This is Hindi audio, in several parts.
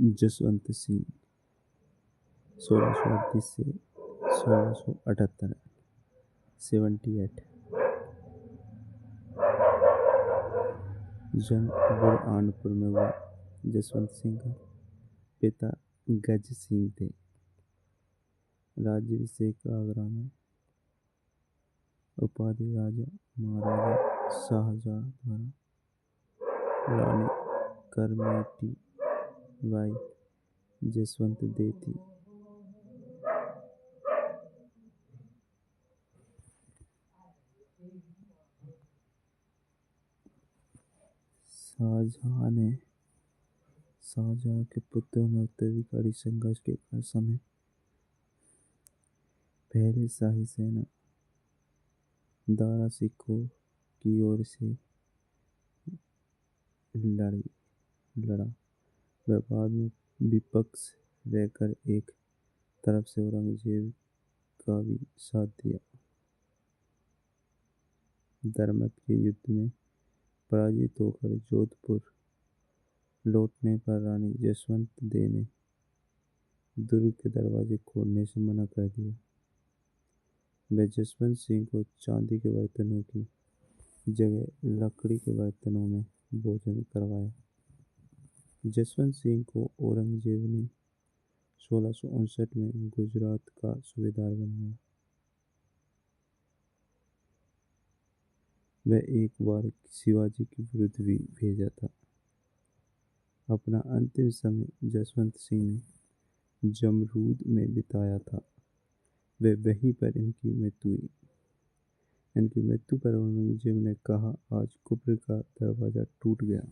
जसवंत सिंह 1638 से 1678। 78। जन्म बुरहानपुर में हुआ। जसवंत सिंह का पिता गज सिंह थे। राज्याभिषेक आगरा में। उपाधि राजा महाराजा शाहजहां द्वारा। रानी करमेटी बाई जसवंत दे थी। शाहजहां के पुत्रों में उत्तराधिकारी संघर्ष के समय पहले शाही सेना दारा सिखों की ओर से लड़ा। वह बाद में विपक्ष रहकर एक तरफ से औरंगजेब का भी साथ दिया। दरमत के युद्ध में पराजित होकर जोधपुर लौटने पर रानी जसवंत दे ने दुर्ग के दरवाजे खोलने से मना कर दिया। वह जसवंत सिंह को चांदी के बर्तनों की जगह लकड़ी के बर्तनों में भोजन करवाया। जसवंत सिंह को औरंगजेब ने 1659 में गुजरात का सूबेदार बनाया। वह एक बार शिवाजी के विरुद्ध भी भेजा था। अपना अंतिम समय जसवंत सिंह ने जमरूद में बिताया था। वह वहीं पर इनकी मृत्यु हुई। इनकी मृत्यु पर औरंगजेब ने कहा, आज कुफ्र का दरवाजा टूट गया।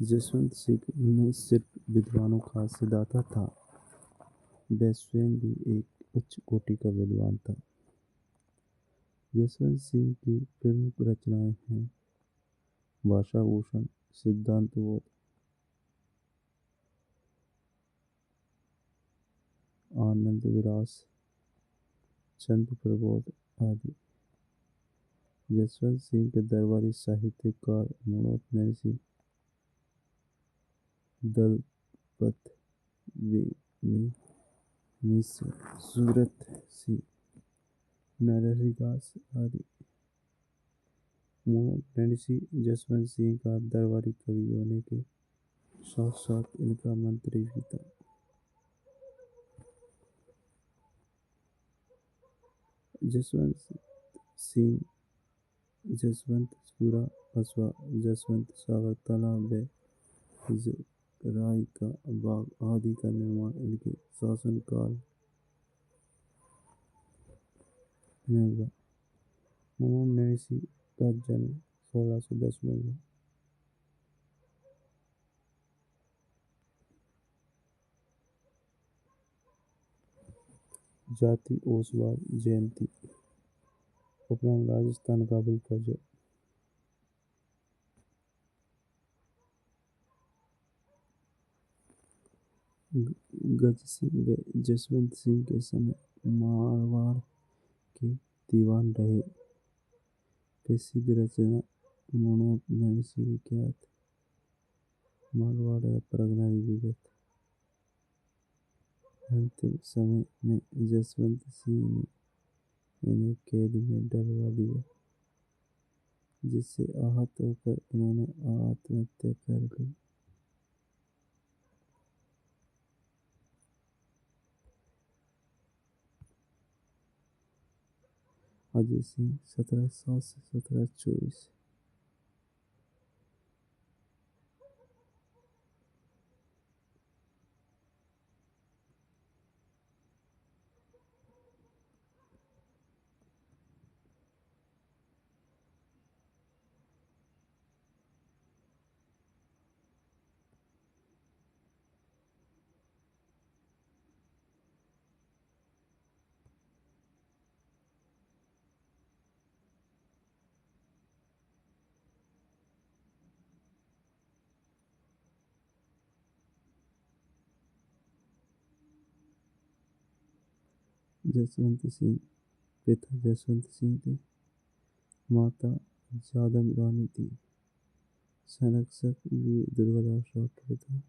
जसवंत सिंह न सिर्फ विद्वानों का सिद्धाता था, वह स्वयं भी एक उच्च कोटि का विद्वान था। जसवंत सिंह की प्रमुख रचनाएं हैं भाषाभूषण, सिद्धांतबोध, आनंद विलास, चंद्र प्रबोध आदि। जसवंत सिंह के दरबारी साहित्यकार मनोहर नरसिंह, दलपत मिश्र, सूरत सिंह, नरहरिदास आदि। मनोहर नरसिंह जसवंत सिंह का दरबारी कवि होने के साथ साथ इनका मंत्री भी था। जसवंत सिंह जसवंतपुरा कस्बा, जसवंत सागर तालाब व राय का बाग आदि का निर्माण इनके शासनकाल में हुआ। मनोहर नरसिंह का जन्म 1610 में हुआ। जाति ओसवाल जयंती। उपनाम राजस्थान काबुल फौज। गज सिंह व जसवंत सिंह के समय मारवाड़ के दीवान रहे। प्रसिद्ध रचना मनोहर नरसिंह विख्यात मारवाड़ परगना विगत। अंतिम समय में जसवंत सिंह ने इन्हें कैद में डलवा दिया, जिससे आहत होकर इन्होंने आत्महत्या कर ली। अजय सिंह 1707 से 1724। जसवंत सिंह पिता जसवंत सिंह थे, माता जादम रानी थी। संरक्षक वीर दुर्गादास राठौर था।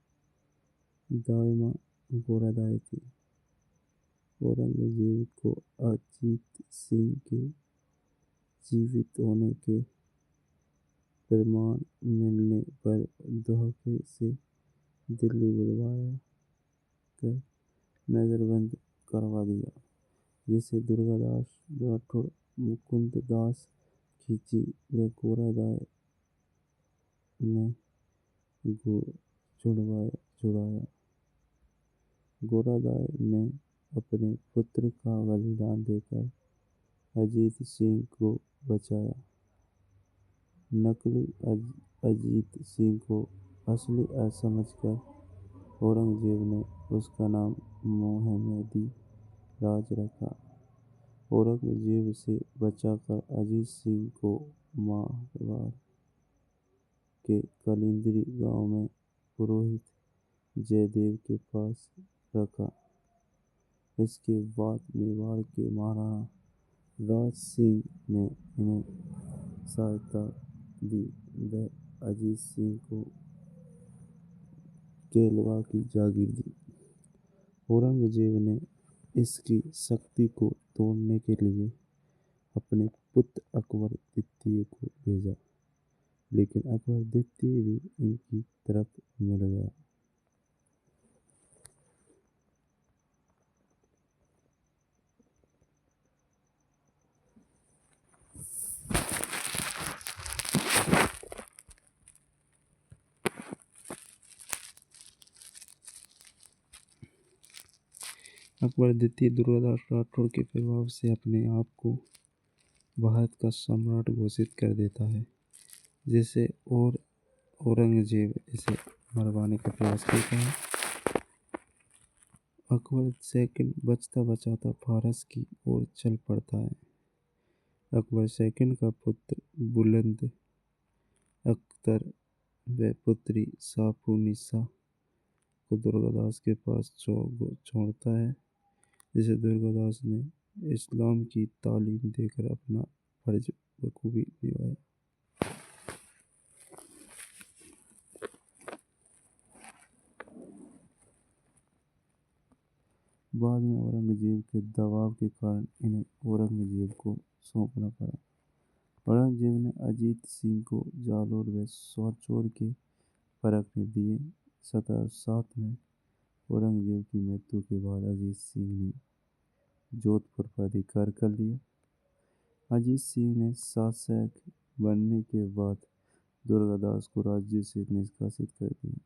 दाइमा गोरादाई थी। औरंगजेब को अजीत सिंह के जीवित होने के प्रमाण मिलने पर धोखे से दिल्ली बुलवाया कर नजरबंद करवा दिया, जिसे दुर्गादास राठौर, मुकुंददास खिची व गोरादाई ने छुड़ाया। गोरादाई ने अपने पुत्र का बलिदान देकर अजीत सिंह को बचाया। नकली अजीत सिंह को असली समझकर औरंगजेब ने उसका नाम मोहम्मदी राज रखा। औरंगजेब से बचाकर अजीत सिंह को मारवाड़ के कलिंदी गांव में पुरोहित जयदेव के पास रखा। इसके बाद मेवाड़ के महाराणा राज सिंह ने इन्हें सहायता दी व अजीत सिंह को केलवा की जागीर दी। औरंगजेब ने इसकी शक्ति को तोड़ने के लिए अपने पुत्र अकबर द्वितीय को भेजा, लेकिन अकबर द्वितीय भी इनकी तरफ मिल गया। अकबर द्वितीय दुर्गादास राठौर के प्रभाव से अपने आप को भारत का सम्राट घोषित कर देता है, जिसे और औरंगजेब इसे मरवाने का प्रयास करता है। अकबर सेकंड बचता बचाता फारस की ओर चल पड़ता है। अकबर सेकंड का पुत्र बुलंद अख्तर व पुत्री साफुनिसा को दुर्गादास के पास छोड़ता है, जिसे दुर्गादास ने इस्लाम की तालीम देकर अपना फर्ज बखूबी निभाया। बाद में औरंगजेब के दबाव के कारण इन्हें औरंगजेब को सौंपना पड़ा। औरंगजेब ने अजीत सिंह को जालोर व सांचौर के परखने दिए। 1707 में औरंगजेब की मृत्यु के बाद अजीत सिंह ने जोधपुर पर अधिकार कर लिया। अजीत सिंह ने शासक बनने के बाद दुर्गादास को राज्य से निष्कासित कर दिया।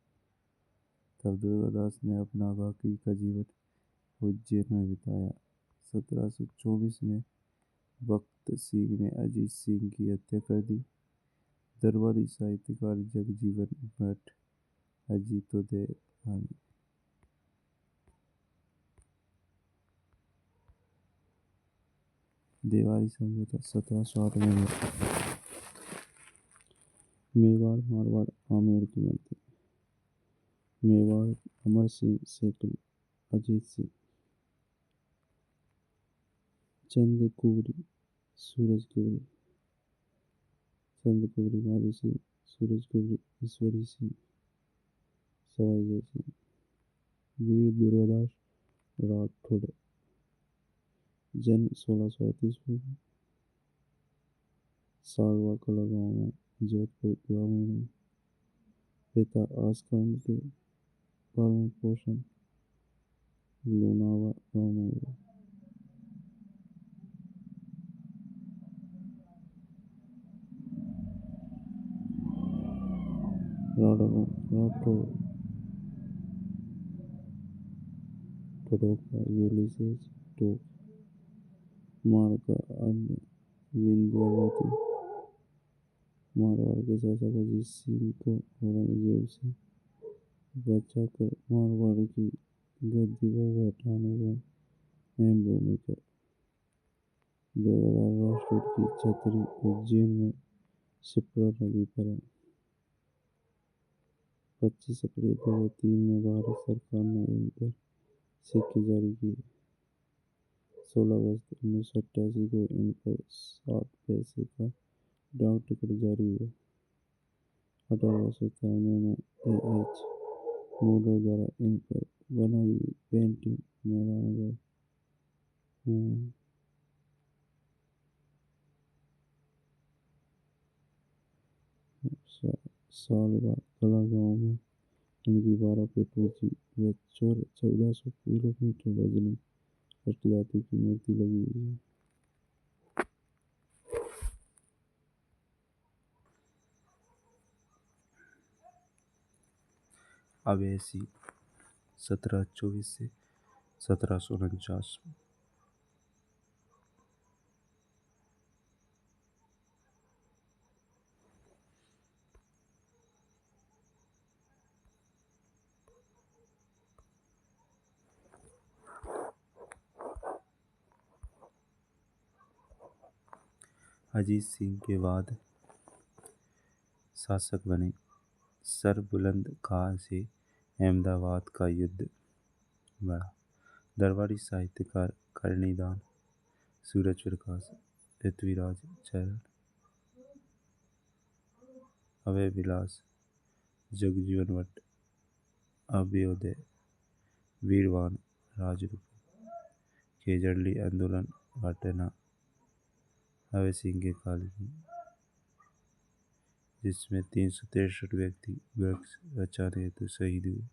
तब दुर्गादास ने अपना बाकी का जीवन उज्जैन में बिताया। 1724 में भक्त सिंह ने अजीत सिंह की हत्या कर दी। दरबारी साहित्यकार जगजीवन भट्ट अजीतोदय कहानी। देवारी समझौता 1708 में मेवाड़ मारवाड़ आमेर के मध्य। मेवाड़ अमर सिंह सेकंड, अजीत सिंह, चंद्रकुबरी, सूरजकुबरी, चंद्रकुबरी माधो सिंह, सूरजकुबरी ईश्वरी सिंह, सवाई जय सिंह। वीर दुर्गादास राठौड़, जन्म 1638 में सागवा कला गांव में, जोधपुर ग्रामीण में। पिता आसकांड थे। पालन पोषण लोनावा गांव में हुआ। राठौड़ टोडोका यूलिसेस टोक माड़का अन्य विंध्यावती। मारवाड़ के शासक अजीत सिंह को औरंगजेब से बचाकर मारवाड़ की गद्दी पर बैठाने में अहम भूमिका। दुर्गादास राठौर की छतरी उज्जैन में शिप्रा नदी पर है। 25 अप्रैल 2003 में भारत सरकार ने इन पर सिक्के जारी किए। 16 अगस्त 1988 को इन पर 60 पैसे का डाक टिकट जारी हुआ। 1893 में एएच मूलर द्वारा इन पर बनाई गई पेंटिंग मेहरानगढ़ में साल बाद कला गांव में इनकी 12 फीट ऊंची व 1400 किलोमीटर वजनी अष्टधातु की मूर्ति लगी हुई है। अवैसी 1724 से 1749। अजीत सिंह के बाद शासक बने सर बुलंद खां से अहमदाबाद का युद्ध बढ़ा। दरबारी साहित्यकार कर्णीदान, सूरज प्रकाश, पृथ्वीराज चरण, अभय विलास, जगजीवन भट्ट, अभ्युदय, वीरवान राजरूप, खेजड़ली आंदोलन घटना अभय सिंह के काल की, जिसमें 363 व्यक्ति वृक्ष बचाने हेतु शहीद हुए।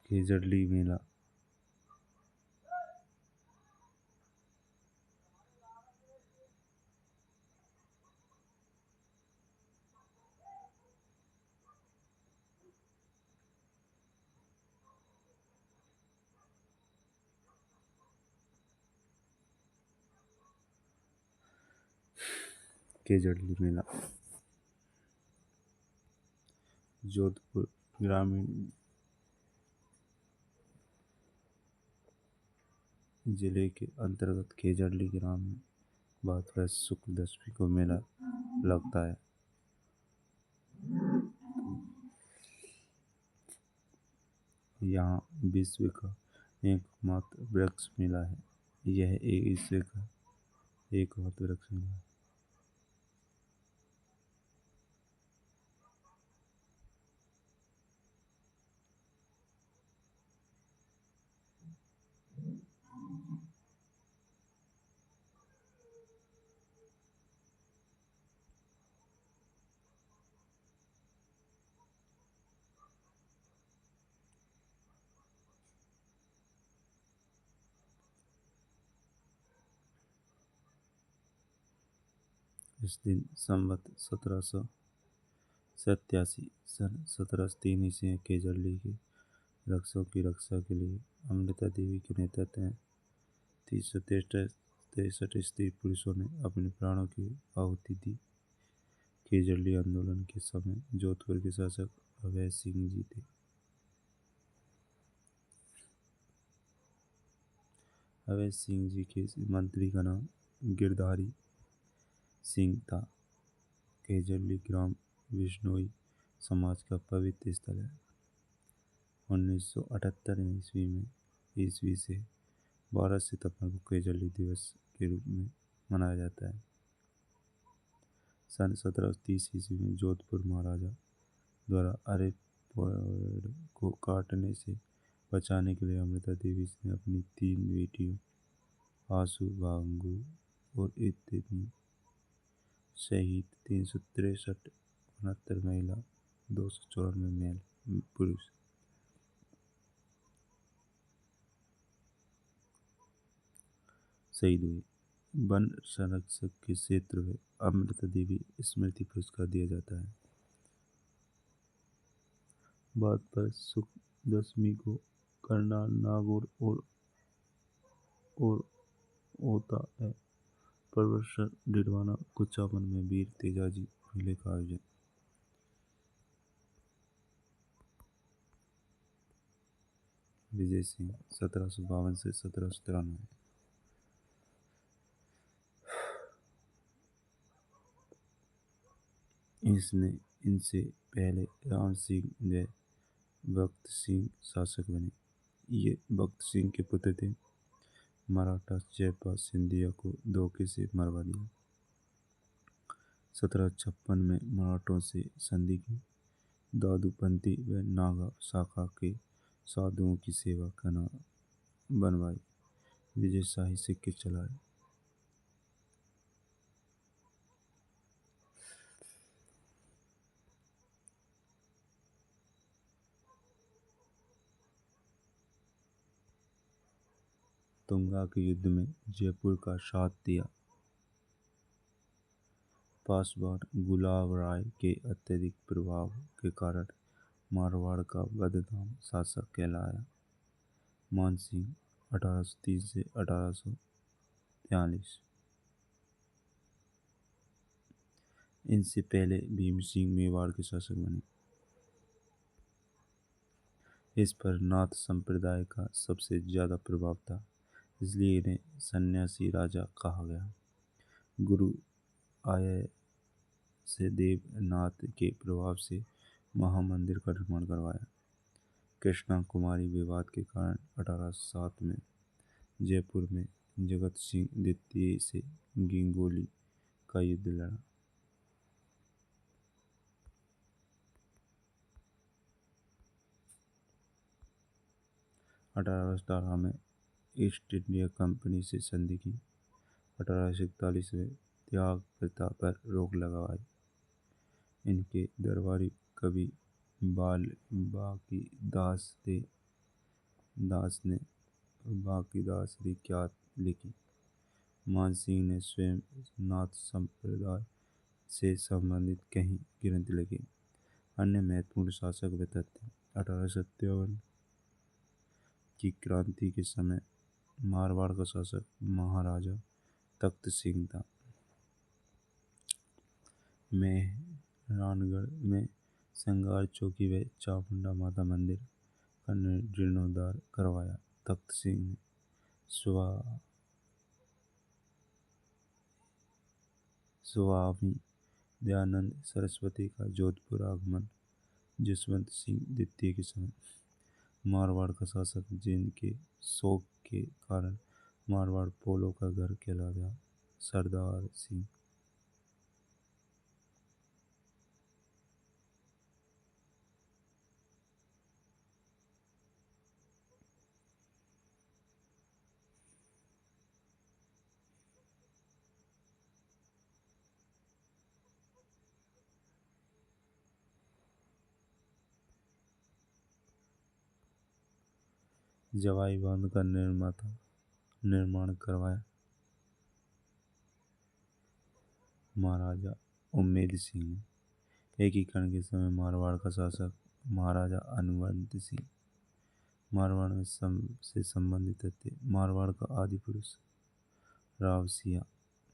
खेजड़ली मेला खेजड़ली मेला जोधपुर ग्रामीण जिले के अंतर्गत खेजड़ली ग्राम में भाद्रपद शुक्ल दशमी को मेला लगता है। यहाँ विश्व का एकमात्र वृक्ष मेला है। यह एक विश्व का एकमात्र वृक्ष मेला है। इस दिन संवत 1787 सन 1703 ईस्वी में खेजड़ली के वृक्षों की रक्षा के लिए अमृता देवी के नेतृत्व में 363 स्त्री पुरुषों ने अपने प्राणों की आहुति दी। खेजड़ली आंदोलन के समय जोधपुर के शासक अभय सिंह जी थे। अभय सिंह जी के मंत्री का नाम गिरधारी सिंह था। खेजड़ली ग्राम बिश्नोई समाज का पवित्र स्थल है। 1978 ईस्वी में ईस्वी से 12 सितंबर को खेजड़ली दिवस के रूप में मनाया जाता है। सन 1730 ईस्वी में जोधपुर महाराजा द्वारा अरे पेड़ को काटने से बचाने के लिए अमृता देवी ने अपनी 3 बेटियों आसू, भांगू और इतनी शहीद 363 69 महिला 294 मेल पुरुष शहीद हुए। वन संरक्षक के क्षेत्र में अमृता देवी स्मृति पुरस्कार दिया जाता है। भाद्रपद शुक्ल दशमी को करनाल, नागौर और होता है। परवरसर डिडवाना कुचामन में वीर तेजाजी मेले का आयोजन। विजय सिंह 1752 से 1793। इसने इनसे पहले राम सिंह व भगत सिंह शासक बने। ये भगत सिंह के पुत्र थे। मराठा जयपाल सिंधिया को धोखे से मरवा दिया। 1756 में मराठों से संधि की। दादूपंथी व नागा शाखा के साधुओं की सेवा करना बनवाई। विजयशाही सिक्के चलाए। तुंगा के युद्ध में जयपुर का साथ दिया। पासवान गुलाब राय के अत्यधिक प्रभाव के कारण मारवाड़ का बदनाम शासक कहलाया। मानसिंह 1803 से 1843। इनसे पहले भीम सिंह मेवाड़ के शासक बने। इस पर नाथ संप्रदाय का सबसे ज्यादा प्रभाव था, इसलिए इन्हें सन्यासी राजा कहा गया। गुरु आय से देवनाथ के प्रभाव से महामंदिर का निर्माण करवाया। कृष्णा कुमारी विवाद के कारण 1807 में जयपुर में जगत सिंह द्वितीय से गिंगोली का युद्ध लड़ा। 1818 में ईस्ट इंडिया कंपनी से संधि की। 1841 में त्याग प्रथा पर रोक लगवाई। इनके दरबारी कवि बाल बाकी दास ने बाकीदास रिक्यात लिखी। मानसिंह ने स्वयं नाथ संप्रदाय से संबंधित कई ग्रंथ लिखे। अन्य महत्वपूर्ण शासक व तथ्य। 1857 की क्रांति के समय मारवाड़ का शासक महाराजा तख्त सिंह था। मेहरानगढ़ में संगार चौकी व चामुंडा माता मंदिर का जीर्णोद्धार करवाया। तख्त सिंह ने स्वामी दयानंद सरस्वती का जोधपुर आगमन। जसवंत सिंह द्वितीय के समय मारवाड़ का शासक, जिनके शोक के कारण मारवाड़ पोलो का घर कहलाया। सरदार सिंह। जवाई बांध का निर्माण करवाया। महाराजा उम्मेद सिंह ने। एकीकरण के समय मारवाड़ का शासक महाराजा अनुवंत सिंह। मारवाड़ में से संबंधित थे। मारवाड़ का आदि पुरुष रावसिया।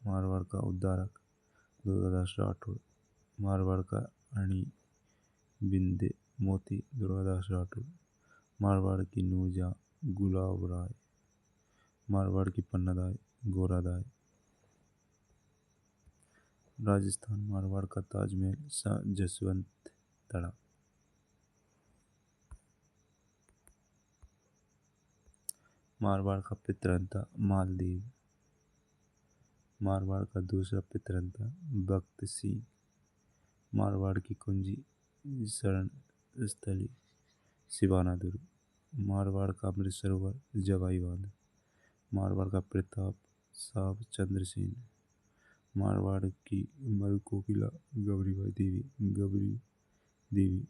मारवाड़ का उद्धारक दुर्गादास राठौर। मारवाड़ का अणी बिंदे मोती दुर्गादास राठौर। मारवाड़ की नूरजहां गुलाब राय। मारवाड़ की पन्नादाय गोरादाय। राजस्थान मारवाड़ का ताजमहल जसवंत तड़ा। मारवाड़ का पितरन था मालदीव। मारवाड़ का दूसरा पितरन था भक्त सिंह। मारवाड़ की कुंजी शरण स्थली सिवाना दुर्ग। मारवाड़ का अमृत सरोवर जवाई बांध। मारवाड़ का प्रताप साहब चंद्र सेन। मारवाड़ की मरुकोकिला गौरीबाई देवी।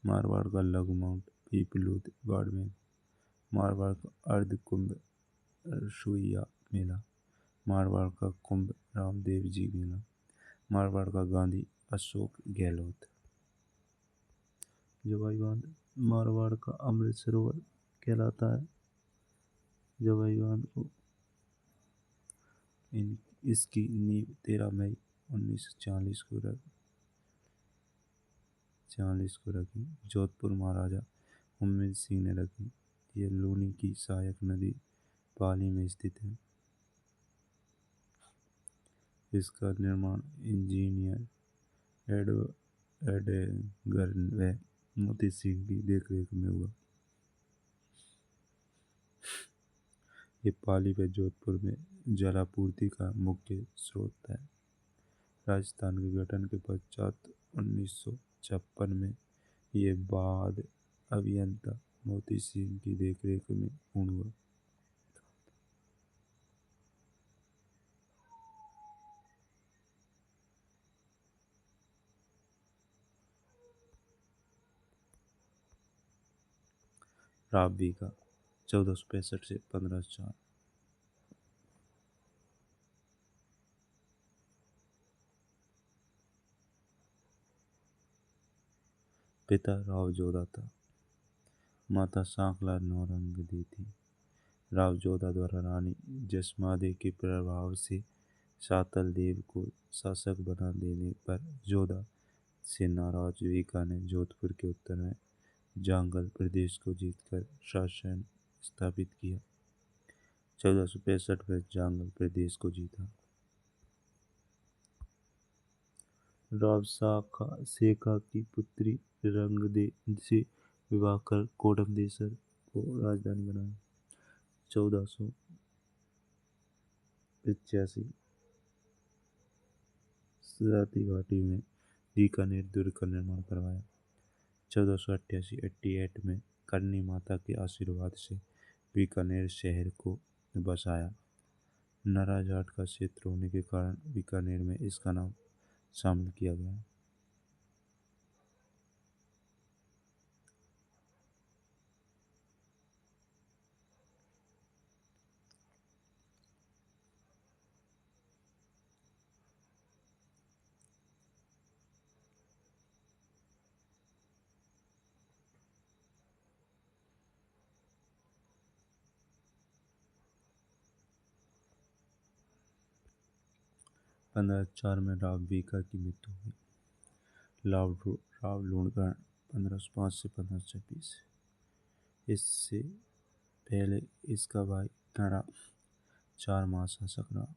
मारवाड़ का लघु माउंट पीपलोद बाड़मेर। मारवाड़ का अर्ध कुंभ रसोइया मेला। मारवाड़ का कुंभ रामदेव जी मेला। मारवाड़ का गांधी अशोक गहलोत। जवाई बांध मारवाड़ का अमृत सरोवर कहलाता है। जवाई बांध को इसकी नींव 13 मई 1940 को रखी। जोधपुर महाराजा उम्मेद सिंह ने रखी। यह लूनी की सहायक नदी पाली में स्थित है। इसका निर्माण इंजीनियर एडेगर व मोती सिंह की देखरेख में हुआ। ये पाली व जोधपुर में जलापूर्ति का मुख्य स्रोत है। राजस्थान के गठन के पश्चात 1956 में ये बांध अभियंता मोती सिंह की देखरेख में पूर्ण हुआ। राव बीघा 1465 से 1504। पिता राव जोधा था, माता सांकला नौरंगदी थी। राव जोधा द्वारा रानी जसमादे के प्रभाव से सातल देव को शासक बना देने पर जोधा से नाराज बीका ने जोधपुर के उत्तर में जांगल प्रदेश को जीतकर शासन स्थापित किया। 1465 में जांगल प्रदेश को जीता। राव शेखा की पुत्री रंगदे से विवाह कर कोडमदेसर को राजधानी बनाया। 1485 सरस्वती घाटी में बीकानेर दुर्ग का निर्माण करवाया। 1488 में करनी माता के आशीर्वाद से बीकानेर शहर को बसाया। नरा जाट का क्षेत्र होने के कारण बीकानेर में इसका नाम शामिल किया गया। पंद्रह चार में राव बीका की मृत्यु हुई। राव लूणकरण 1505 से 1526। इससे पहले इसका भाई नरा 4 माह शासक रहा।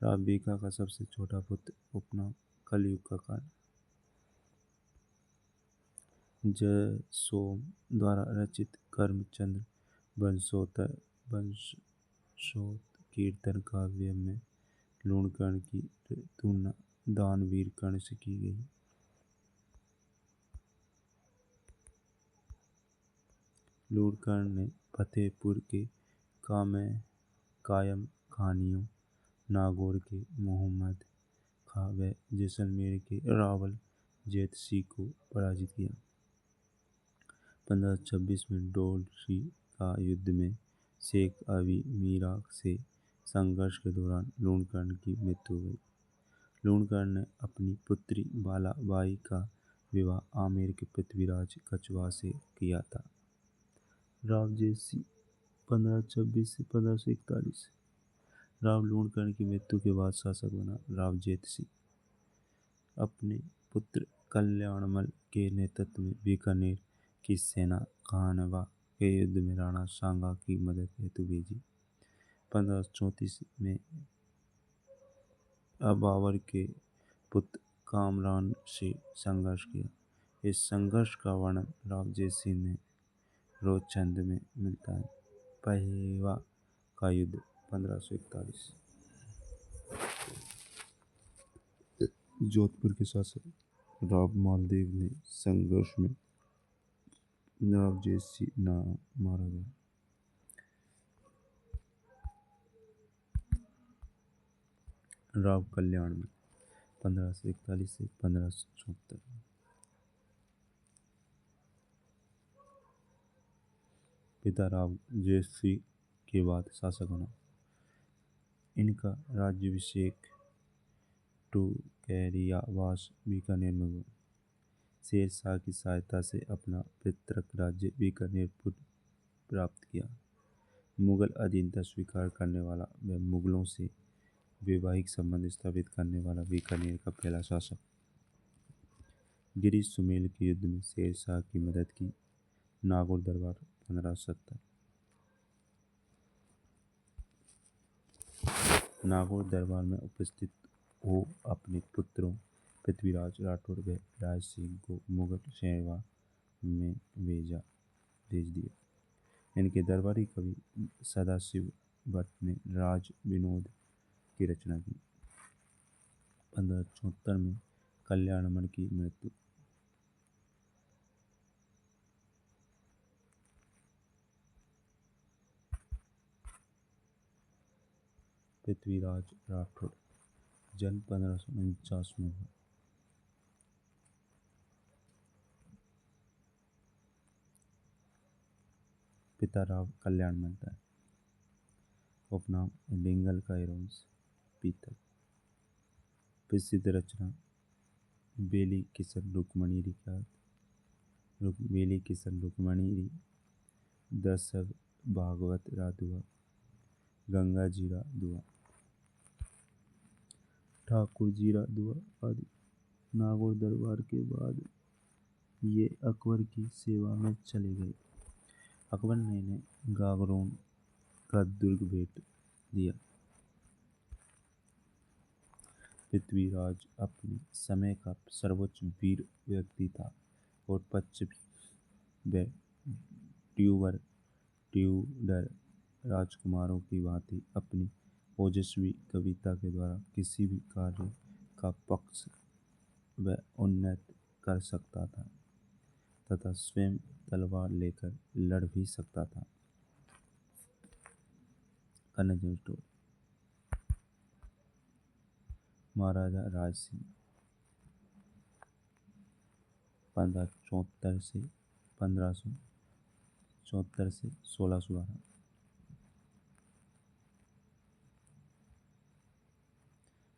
राव बीका का सबसे छोटा पुत्र उपनाम कलयुग का कारण जयसोम द्वारा रचित कर्मचंद्र वंशोत्कीर्तन काव्य में लूणकरण की तुलना दानवीर कर्ण से की गई। लूणकर्ण ने फतेहपुर के कायम खानियों, नागौर के मोहम्मद खां व जैसलमेर के रावल जैतसी को पराजित किया। 1526 में डोलरी का युद्ध में शेख अली मीरा से संघर्ष के दौरान लूणकर्ण की मृत्यु हो गई। लूणकर्ण ने अपनी पुत्री बाला बाई का विवाह आमेर के पृथ्वीराज कछवाह से किया था। राव जैतसी 1526 से 1541। राव लूणकर्ण की मृत्यु के बाद शासक बना राव जैतसी अपने पुत्र कल्याणमल के नेतृत्व में बीकानेर की सेना खानवा के युद्ध में राणा सांगा की मदद हेतु भेजी। 1534 में अबावर के पुत्र कामरान से संघर्ष किया। इस संघर्ष का वर्णन राव जैतसी ने रोचंद में मिलता है। पहेवा का युद्ध 1541। जोधपुर के शासक राव मालदेव ने संघर्ष में राव जैतसी मारा गया। राव कल्याणमल 1541 से 1574। पिता राव जैतसी के बाद शासक बना। इनका राज्याभिषेक टूकैरियावास बीकानेर में हुआ। शेर शाह की सहायता से अपना पैतृक राज्य बीकानेर प्राप्त किया। मुगल अधीनता स्वीकार करने वाला व मुगलों से वैवाहिक संबंध स्थापित करने वाला बीकानेर का पहला शासक। गिरीश सुमेल के युद्ध में शेर शाह की मदद की। नागौर दरबार 1570। नागौर दरबार में उपस्थित हो अपने पुत्रों पृथ्वीराज राठौड़ व राज सिंह को मुगल सेवा में भेज दिया। इनके दरबारी कवि सदाशिव भट्ट ने राज विनोद की रचना की। 1574 में कल्याणमल की मृत्यु। पृथ्वीराज राठौड़ जन्म 1549 में हुआ। पिता राव कल्याणमल था। उपनाम लिंगल का एरोंस पीतल। प्रसिद्ध रचना बेली किशन रुक्मणी बेली किशन रुक्मणी दशक भागवत राधुआ गंगा जीरा दुआ ठाकुर जीरा दुआ आदि। नागौर दरबार के बाद ये अकबर की सेवा में चले गए। अकबर ने इन्हें गागरोन का दुर्ग भेंट दिया। पृथ्वीराज अपने समय का सर्वोच्च वीर व्यक्ति था और पश्चिमी व ट्यूडर राजकुमारों की भांति अपनी ओजस्वी कविता के द्वारा किसी भी कार्य का पक्ष व उन्नत कर सकता था तथा स्वयं तलवार लेकर लड़ भी सकता था। कन्नौज स्टोरी। महाराजा राज सिंह 1574 से 1612।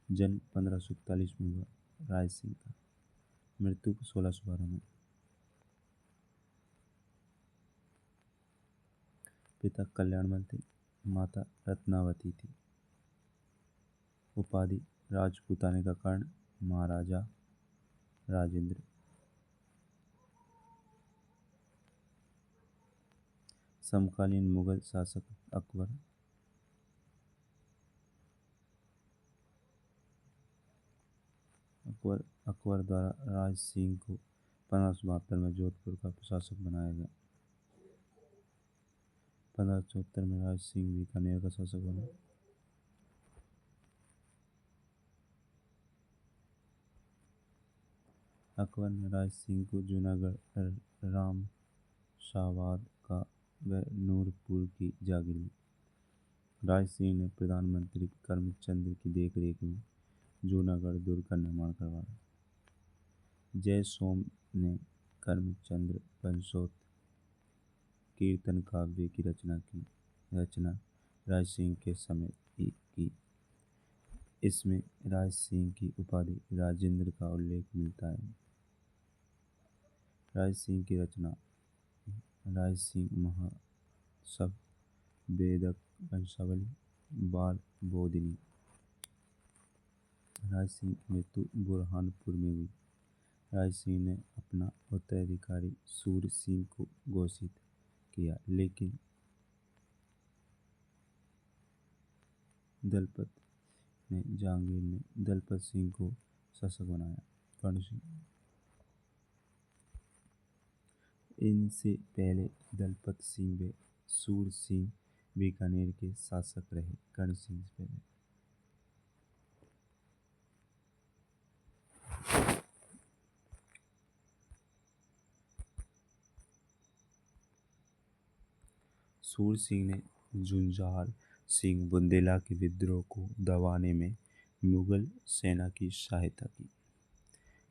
जन्म 1541 में हुआ राज सिंह का। मृत्यु 1612 में। पिता कल्याणमल थे, माता रत्नावती थी। उपाधि राजपूताने का कर्ण, महाराजा राजेंद्र। समकालीन मुगल शासक अकबर। अकबर द्वारा राज सिंह को 1572 में जोधपुर का प्रशासक बनाया गया। 1574 में राज सिंह बीकानेर का शासक बना। अकबर ने राज सिंह को जूनागढ़, रामशाबाद का व नूरपुर की जागीर दी। राज सिंह ने प्रधानमंत्री करमचंद की देखरेख में जूनागढ़ दुर्ग का निर्माण करवाया। जय सोम ने करमचंद वंशोत कीर्तन काव्य की रचना राज सिंह के समय की। इसमें राज सिंह की उपाधि राजेंद्र का उल्लेख मिलता है। राज सिंह की रचना राज सिंह महासव, वेदक वंशावली, बाल बोधिनी। राज सिंह की मृत्यु बुरहानपुर में हुई। राज सिंह ने अपना उत्तराधिकारी सूर सिंह को घोषित किया, लेकिन जहांगीर ने दलपत सिंह को शासक बनाया। कर्ण सिंह। इनसे पहले दलपत सिंह व सूर सिंह बीकानेर के शासक रहे। कर्ण सिंह से पहले। सूर सिंह ने जुंजार सिंह बुंदेला के विद्रोह को दबाने में मुगल सेना की सहायता की।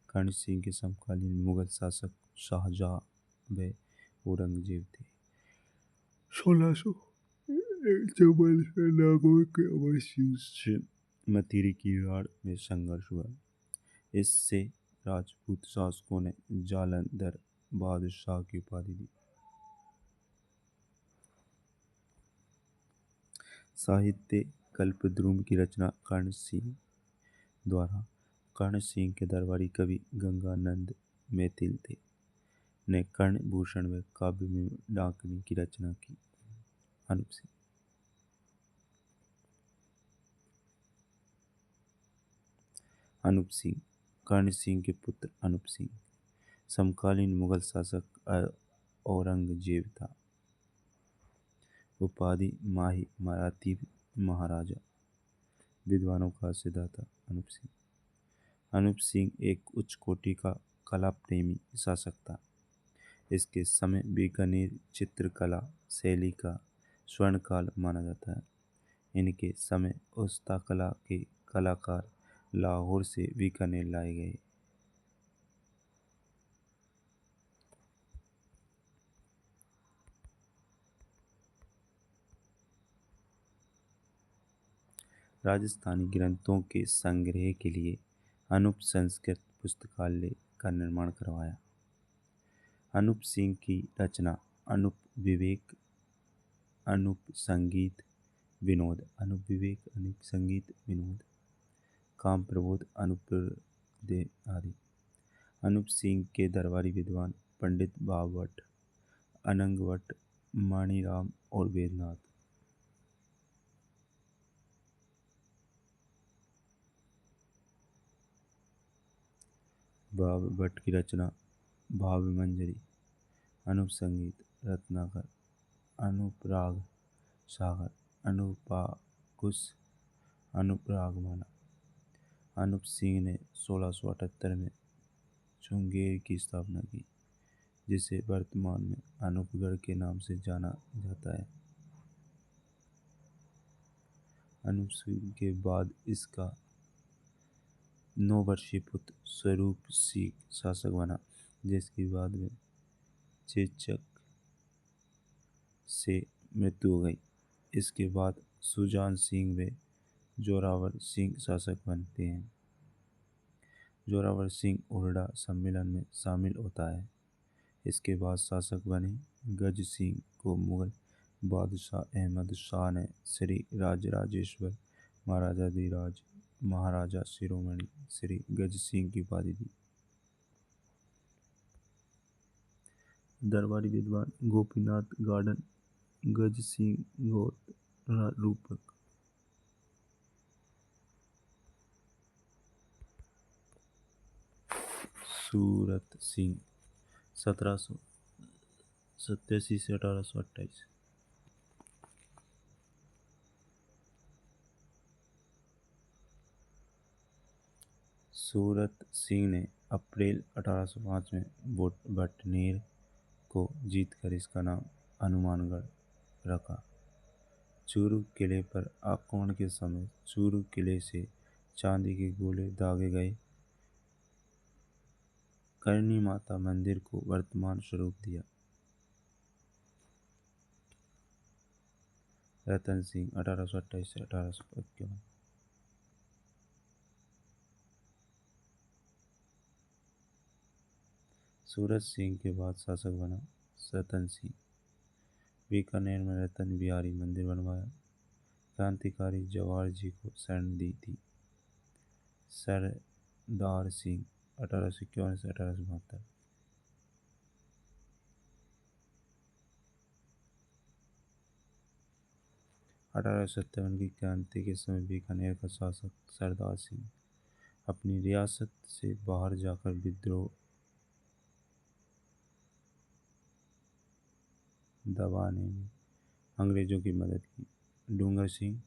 कर्ण सिंह के समकालीन मुगल शासक शाहजहां व औरंगजेब थे। 1654 में नागौर के अमर सिंह से मतीरी किराड़ में संघर्ष हुआ। इससे राजपूत शासकों ने जालंधर बादशाह की उपाधि दी। साहित्य कल्पद्रुम की रचना कर्ण सिंह द्वारा। कर्ण सिंह के दरबारी कवि गंगानंद मैथिल थे ने कर्ण भूषण व काव्य में डाकनी की रचना की। अनूप सिंह कर्ण सिंह के पुत्र अनूप सिंह। समकालीन मुगल शासक औरंगजेब था। उपाधि माही मराठी महाराजा। विद्वानों का सिद्धार्थ अनूप सिंह। अनूप सिंह एक उच्च कोटि का कला प्रेमी शासक था। इसके समय बीकानेर चित्रकला शैली का स्वर्णकाल माना जाता है। इनके समय हस्तकला के कलाकार लाहौर से बीकानेर लाए गए। राजस्थानी ग्रंथों के संग्रह के लिए अनूप संस्कृत पुस्तकालय का निर्माण करवाया। अनूप सिंह की रचना अनूप विवेक, अनूप संगीत विनोद, अनूप विवेक, अनूप संगीत विनोद, काम प्रबोध, अनूप आदि। अनूप सिंह के दरबारी विद्वान पंडित बावट, अनंगवट, मणिराम और वेदनाथ। बावट की रचना भाव मंजरी, अनूप संगीत रत्नाकर, अनूप राग सागर, अनुपाकुश, अनूप रागमाला। अनूप सिंह ने 1678 में चुंगेर की स्थापना की, जिसे वर्तमान में अनूपगढ़ के नाम से जाना जाता है। अनूप सिंह के बाद इसका 9 वर्षीय पुत्र स्वरूप सिंह शासक बना, जिसकी बाद में चेचक से मृत्यु हो गई। इसके बाद सुजान सिंह व जोरावर सिंह शासक बनते हैं। जोरावर सिंह हुरडा सम्मेलन में शामिल होता है। इसके बाद शासक बने गज सिंह को मुगल बादशाह अहमद शाह ने श्री राजराजेश्वर महाराजाधिराज महाराजा शिरोमणि श्री गज सिंह की उपाधि दी। दरबारी विद्वान गोपीनाथ गार्डन, गज सिंह गोत्र रूपक। सूरत सिंह 1787 से 1828। सूरत सिंह ने अप्रैल 1805 में बटनेर को जीतकर इसका नाम हनुमानगढ़ रखा। चूरू किले पर आक्रमण के समय चूरू किले से चांदी के गोले दागे गए। करणी माता मंदिर को वर्तमान स्वरूप दिया। रतन सिंह 1828 से 1851। सूरत सिंह के बाद शासक बना रतन सिंह। बीकानेर में रतन बिहारी मंदिर बनवाया। क्रांतिकारी जवाहर जी को शरण दी थी। सरदार सिंह 1851 से 1872। 1857 की क्रांति के समय बीकानेर का शासक सरदार सिंह अपनी रियासत से बाहर जाकर विद्रोह दबाने में अंग्रेजों की मदद की। डूंगर सिंह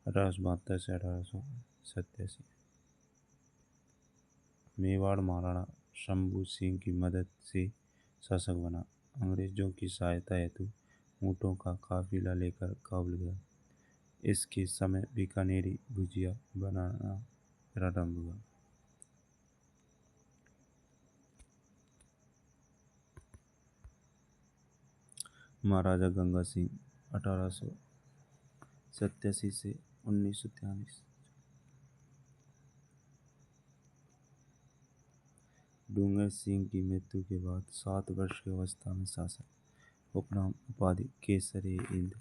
1872 से 1887। मेवाड़ महाराणा शंभू सिंह की मदद से शासक बना। अंग्रेजों की सहायता हेतु ऊँटों का काफिला लेकर काबुल गया। इसके समय बीकानेरी भुजिया बनाना प्रारंभ हुआ। महाराजा गंगा सिंह 1887 से 1943। डूंगर सिंह की मृत्यु के बाद 7 वर्ष की अवस्था में शासक। उपनाम उपाधि केसरी इंद्र।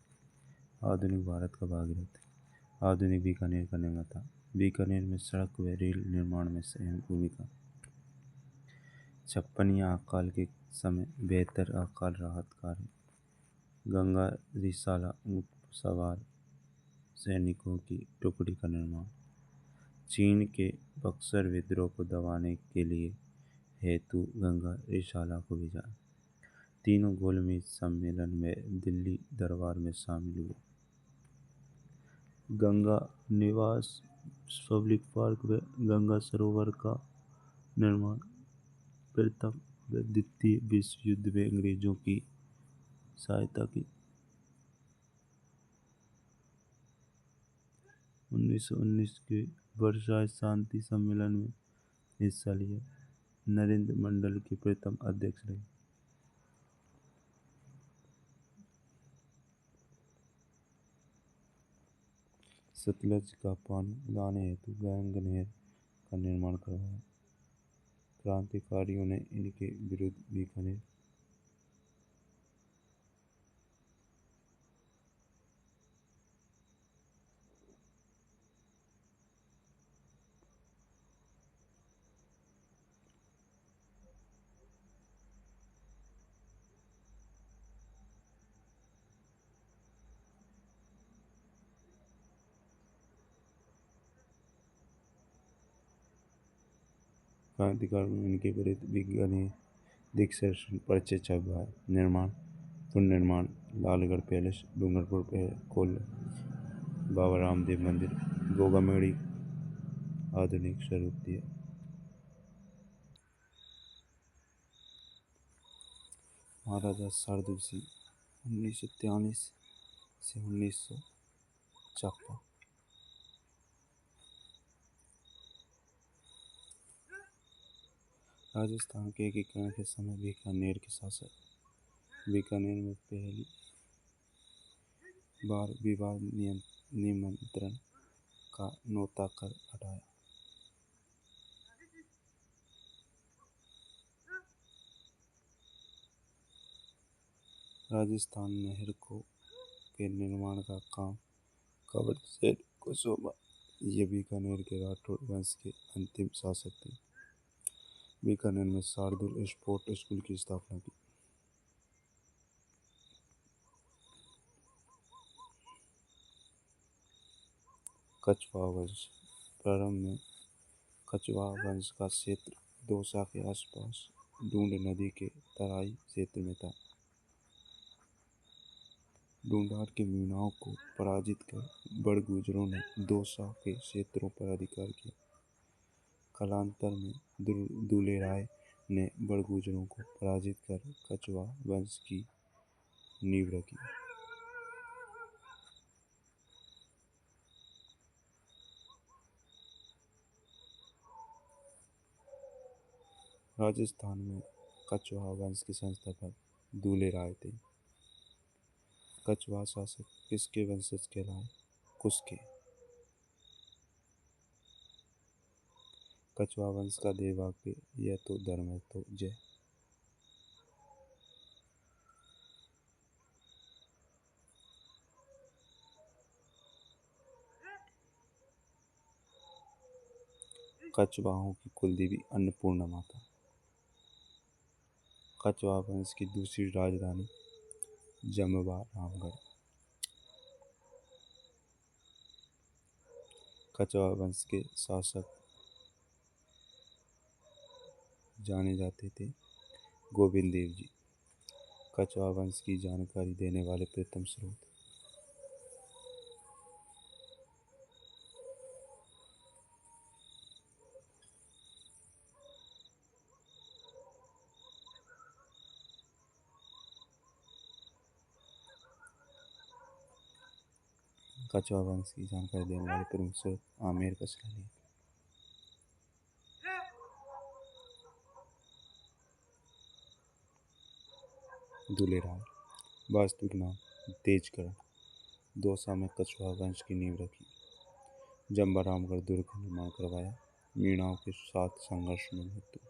आधुनिक भारत का भागीरथ। आधुनिक बीकानेर का निर्माता। बीकानेर में सड़क व रेल निर्माण में अहम भूमिका। 56 अकाल के समय बेहतर अकाल राहत कार्य। गंगा रिसाला ऊँट सवार सैनिकों की टुकड़ी का निर्माण। चीन के बक्सर विद्रोह को दबाने के लिए हेतु गंगा रिसाला को भेजा। तीनों गोलमेज सम्मेलन में दिल्ली दरबार में शामिल हुए। गंगा निवास पब्लिक पार्क में गंगा सरोवर का निर्माण। प्रथम व द्वितीय विश्व युद्ध में अंग्रेजों की सहायता की। 1919 के वर्साय शांति सम्मेलन में हिस्सा लिया। नरेंद्र मंडल के प्रथम अध्यक्ष रहे। सतलज का पानी लाने हेतु गंग नहर का निर्माण करवाया। क्रांतिकारियों ने इनके विरुद्ध बीकानेर दीक्षार्षण परिचय छपवाया। निर्माण पुनर्निर्माण लालगढ़ पैलेस, डूंगरपुर कोल, बाबा रामदेव मंदिर, गोगामेड़ी आधुनिक स्वरूप दिया। महाराजा शार्दुल सिंह 1943 से 1956। राजस्थान के एकीकरण के समय बीकानेर के शासक बीकानेर में पहली बार विवाद नियंत्रण का नोता कर हटाया। राजस्थान नहर के निर्माण का काम कंवर सेन को सौंपा। ये बीकानेर के राठौड़ वंश के अंतिम शासक थे। बीकानेर में शार्दुल स्पोर्ट स्कूल की स्थापना की। कछवाहा वंश। प्रारंभ में कछवाहा वंश का क्षेत्र दौसा के आसपास डूंड नदी के तराई क्षेत्र में था। ढूंढार के मीणाओं को पराजित कर बड़गुजरों ने दौसा के क्षेत्रों पर अधिकार किया। कालांतर में दूले राय ने बड़गुजरों को पराजित कर कछवाहा वंश की नींव रखी। राजस्थान में कछवाहा वंश के संस्थापक दूले राय थे। कछवाहा शासक किसके वंशज कहलाए? कुश के। कछवाहा वंश का देववाक्य यह तो धर्म है तो जय। कछवाहों की कुलदेवी अन्नपूर्णा माता। कछवाहा वंश की दूसरी राजधानी जमवा रामगढ़। कछवाहा वंश के शासक जाने जाते थे गोविंद देव जी। कछवाहा वंश की जानकारी देने वाले प्रथम स्रोत। कछवाहा वंश की जानकारी देने वाले प्रमुख स्रोत आमेर का शिलालेख। दूले राय। वास्तविक नाम तेजकरण। दौसा में कछवाहा वंश की नींव रखी। जम्बा रामगढ़ दुर्ग का निर्माण करवाया। मीणाओं के साथ संघर्ष में मृत्यु।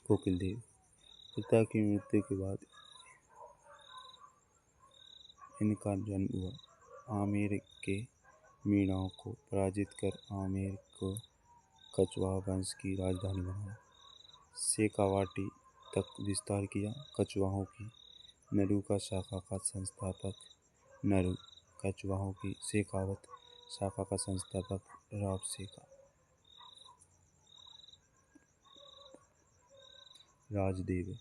कोकिल देव। पिता की मृत्यु के बाद इनका जन्म हुआ। आमेर के मीणाओं को पराजित कर आमेर को कछवाहा वंश की राजधानी बनाया। शेखावाटी तक विस्तार किया। कछवाहों की नरू का शाखा का संस्थापक नरू, कछवाहों की शेखावत शाखा का संस्थापक राव शेखा। राजदेव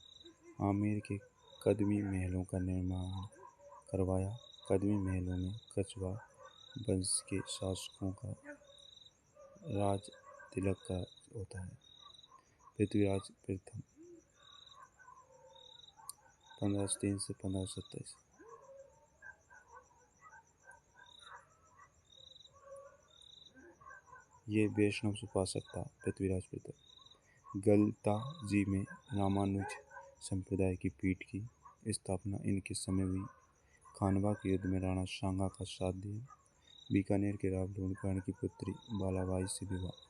आमेर के कदमी महलों का निर्माण करवाया। कदमी महलों में कछवा वंश के शासकों का राज तिलक का होता है। पृथ्वीराज प्रथम 1503 से 1527। ये वैष्णव उपासक था। पृथ्वीराज प्रथम गलता जी में रामानुज संप्रदाय की पीठ की स्थापना इनके समय हुई। खानवा के युद्ध में राणा सांगा का साथ दिया। बीकानेर के राव ढूंढकर्ण की पुत्री बालाबाई से विवाह।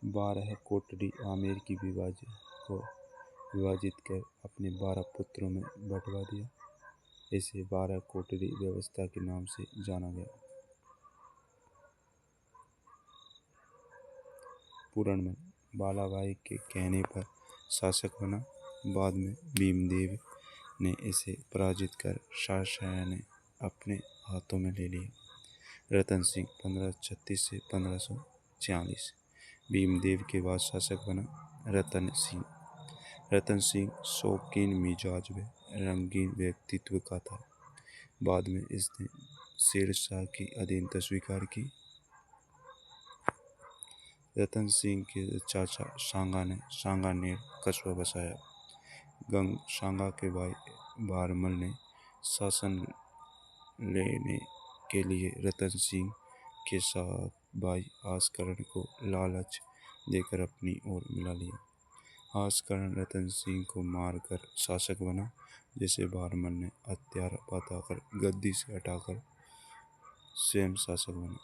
बारह कोटड़ी आमेर की विभाजित कर अपने 12 पुत्रों में बंटवा दिया। इसे 12 कोटड़ी व्यवस्था के नाम से जाना गया। पूरणमल बालाबाई के कहने पर शासक बना। बाद में भीमदेव ने इसे पराजित कर शासन अपने हाथों में ले लिया। रतन सिंह 1536 से 1546। भीमदेव के बाद शासक बना रतन सिंह शौकीन मिजाज व रंगीन व्यक्तित्व का था। बाद में इसने शेरशाह की अधीनता स्वीकार की। रतन सिंह के चाचा सांगा ने कस्बा बसाया। गंग सांगा के भाई भारमल ने शासन लेने के लिए रतन सिंह के साथ भाई आसकरण को लालच देकर अपनी ओर मिला लिया। आसकरण रतन सिंह को मारकर शासक बना, जिसे भारमल ने हथियार बताकर गद्दी से हटाकर स्वयं शासक बना।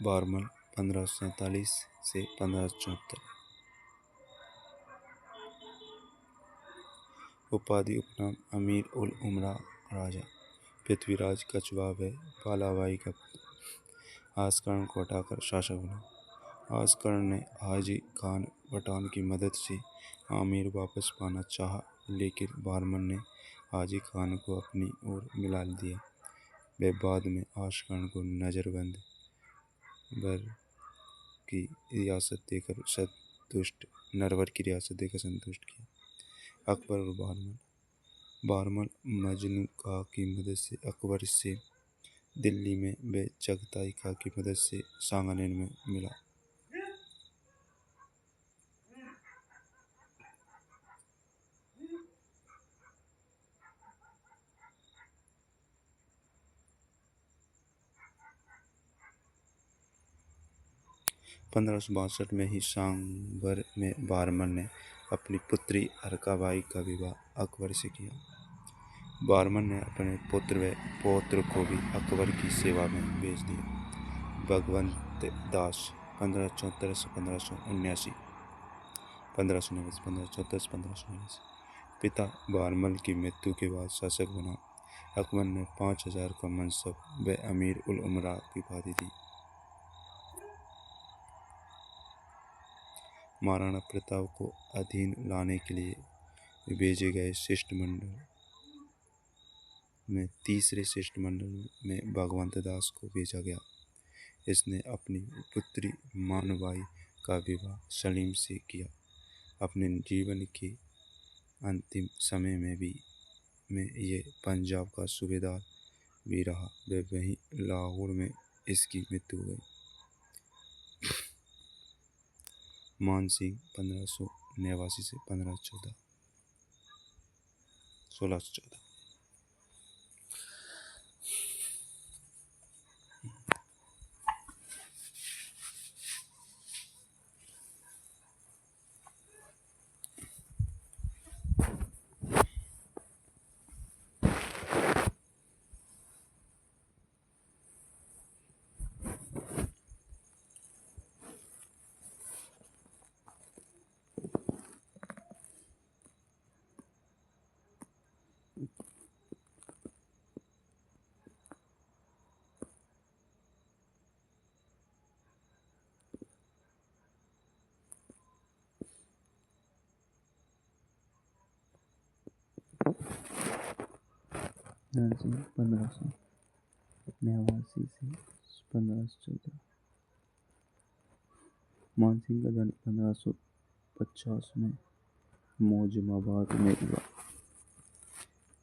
भारमल 1547 से 1574। उपाधि उपनाम अमीर उल उमरा राजा। पृथ्वीराज कछवा व बालाबाई का पुत्र। आसकरण को हटाकर शासक बना। आसकरण ने हाजी खान पठान की मदद से आमेर वापस पाना चाहा, लेकिन भारमल ने हाजी खान को अपनी ओर मिला दिया। वह बाद में आसकरण को नरवर की रियासत देकर संतुष्ट किया। अकबर और भारमल मजनू खां की मदद से अकबर से दिल्ली में व चगताई खां की मदद से सांगानेर में मिला। (1562) में ही सांभर में भारमल ने अपनी पुत्री अलकाबाई का विवाह अकबर से किया। भारमल ने अपने पुत्र व पौत्र को भी अकबर की सेवा में भेज दिया। भगवंत दास 1574 से 1579। 1574 पिता भारमल की मृत्यु के बाद शासक बना। अकबर ने 5000 का मनसब व अमीर उल उमरा की उपाधि दी। महाराणा प्रताप को अधीन लाने के लिए भेजे गए शिष्टमंडल में तीसरे शिष्टमंडल में भगवंत दास को भेजा गया। इसने अपनी पुत्री मानबाई का विवाह सलीम से किया। अपने जीवन के अंतिम समय में ये पंजाब का सूबेदार भी रहा व वहीं लाहौर में इसकी मृत्यु हो गई। मान सिंह 1589 से 1614। नानसिंह 1500 अपने आवासी से 1514। मानसिंह का जन्म 1550 में मोजमाबाद में हुआ।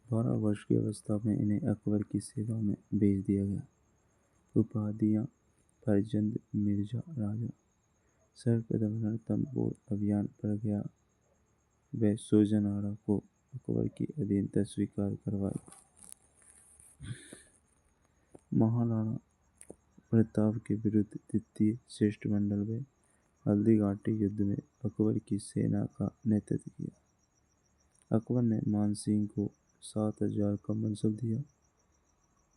12 वर्ष की अवस्था में इन्हें अकबर की सेवा में भेज दिया गया। उपाधियाँ: फर्जंद मिर्जा राजा, सर्वप्रथम रणथंभौर अभियान पर गया व सुरजनाड़ा को अकबर की अधीनता स्वीकार करवाई। महाराणा प्रताप के विरुद्ध द्वितीय शिष्टमंडल व हल्दीघाटी युद्ध में अकबर की सेना का नेतृत्व किया। अकबर ने मानसिंह को 7000 का मनसब दिया।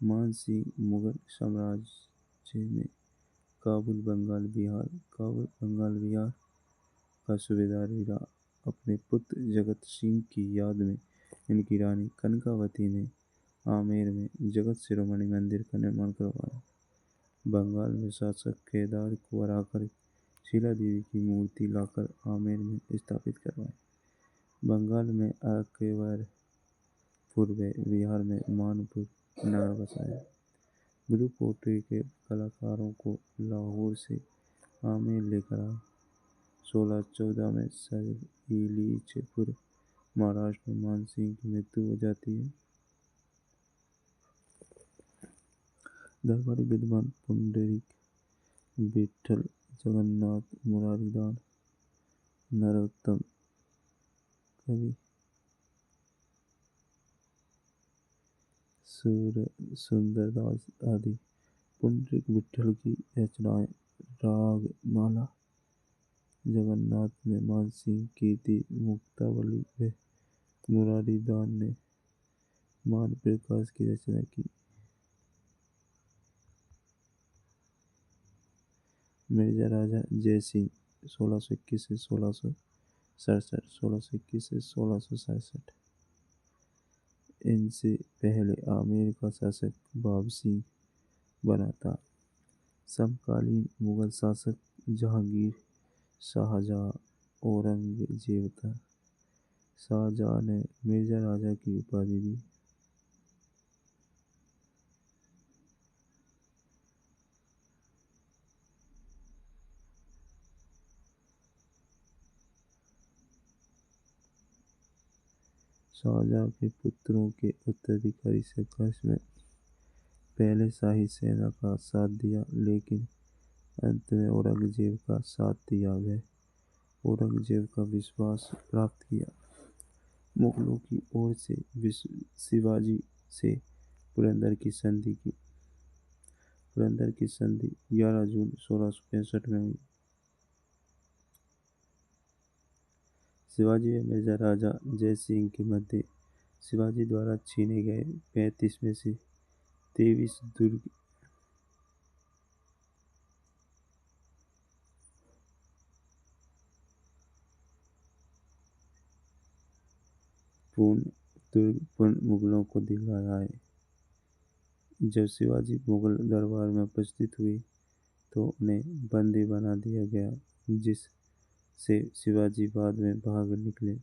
मानसिंह मुगल साम्राज्य में काबुल बंगाल बिहार का सूबेदार भी रहा। अपने पुत्र जगत सिंह की याद में इनकी रानी कनकावती ने आमेर में जगत शिरोमणि मंदिर का निर्माण करवाया। बंगाल में शासक केदार को हराकर शीला देवी की मूर्ति लाकर आमेर में स्थापित करवाई। बंगाल में अकबरपुर व बिहार में मानपुर नगर बसाया। ब्लू पोट्री के कलाकारों को लाहौर से आमेर लेकर आए। 1614 में सलीलचपुर महाराष्ट्र में मानसिंह की मृत्यु हो जाती है। दरबारी विद्वान पुंडरीक विट्ठल जगन्नाथ मुरारीदास नरोत्तम कवि सुंदरदास आदि पुंडरीक विट्ठल की रचनाएं राग माला जगन्नाथ ने मानसिंह कीर्ति मुक्तावली व मुरारीदास ने मान प्रकाश की रचना की। मिर्जा राजा जयसिंह 1621 से 1667, 1621 से 1667। इनसे पहले आमेर का शासक बाब सिंह बना था। समकालीन मुगल शासक जहांगीर शाहजहां औरंगजेब था। शाहजहां ने मिर्जा राजा की उपाधि दी। शाहजहां के पुत्रों के उत्तराधिकारी संघर्ष में पहले शाही सेना का साथ दिया, लेकिन अंत में औरंगजेब का साथ दिया व औरंगजेब का विश्वास प्राप्त किया। मुगलों की ओर से शिवाजी से पुरंदर की संधि की। पुरंदर की संधि 11 जून 1665 में हुई। शिवाजी व मिर्जा राजा जयसिंह के मध्य शिवाजी द्वारा छीने गए 35 में से 23 दुर्ग पुनः मुगलों को दिलाए। जब शिवाजी मुगल दरबार में उपस्थित हुए तो उन्हें बंदी बना दिया गया, जिससे शिवाजी बाद में भाग निकले।